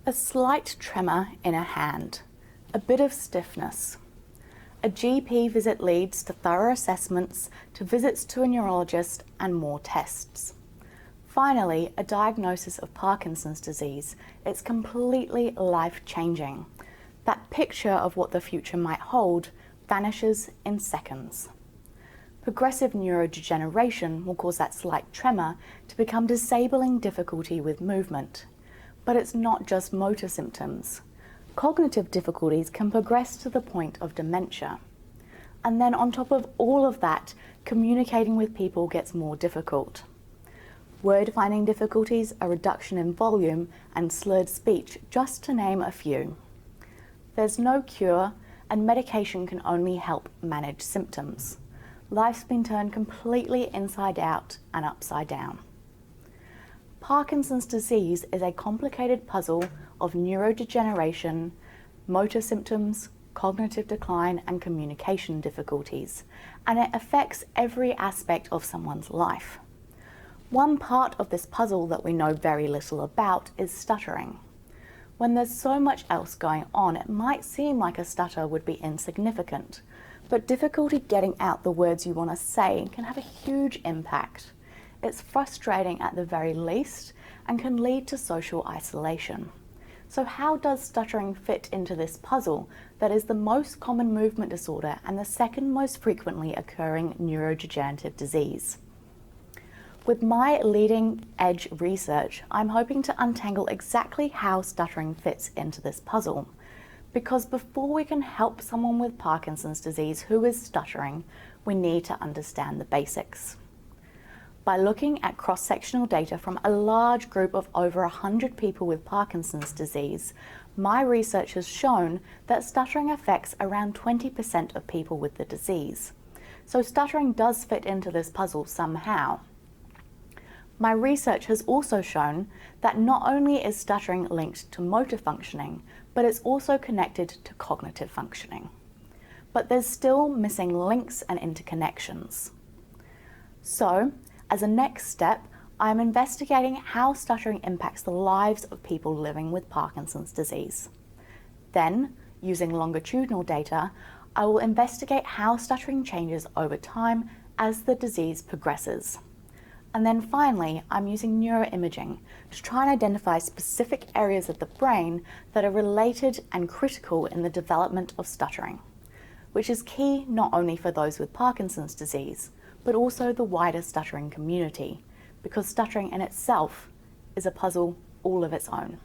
A slight tremor in a hand, a bit of stiffness. A GP visit leads to thorough assessments, to visits to a neurologist and more tests. Finally, a diagnosis of Parkinson's disease. It's completely life-changing. That picture of what the future might hold vanishes in seconds. Progressive neurodegeneration will cause that slight tremor to become disabling difficulty with movement. But it's not just motor symptoms. Cognitive difficulties can progress to the point of dementia. And then on top of all of that, communicating with people gets more difficult. Word finding difficulties, a reduction in volume, and slurred speech, just to name a few. There's no cure, and medication can only help manage symptoms. Life's been turned completely inside out and upside down. Parkinson's disease is a complicated puzzle of neurodegeneration, motor symptoms, cognitive decline, and communication difficulties, and it affects every aspect of someone's life. One part of this puzzle that we know very little about is stuttering. When there's so much else going on, it might seem like a stutter would be insignificant, but difficulty getting out the words you want to say can have a huge impact. It's frustrating at the very least and can lead to social isolation. So how does stuttering fit into this puzzle that is the most common movement disorder and the second most frequently occurring neurodegenerative disease? With my leading edge research, I'm hoping to untangle exactly how stuttering fits into this puzzle. Because before we can help someone with Parkinson's disease who is stuttering, we need to understand the basics. By looking at cross-sectional data from a large group of over 100 people with Parkinson's disease, my research has shown that stuttering affects around 20% of people with the disease. So stuttering does fit into this puzzle somehow. My research has also shown that not only is stuttering linked to motor functioning, but it's also connected to cognitive functioning. But there's still missing links and interconnections. So, as a next step, I'm investigating how stuttering impacts the lives of people living with Parkinson's disease. Then, using longitudinal data, I will investigate how stuttering changes over time as the disease progresses. And then finally, I'm using neuroimaging to try and identify specific areas of the brain that are related and critical in the development of stuttering, which is key not only for those with Parkinson's disease, but also the wider stuttering community, because stuttering in itself is a puzzle all of its own.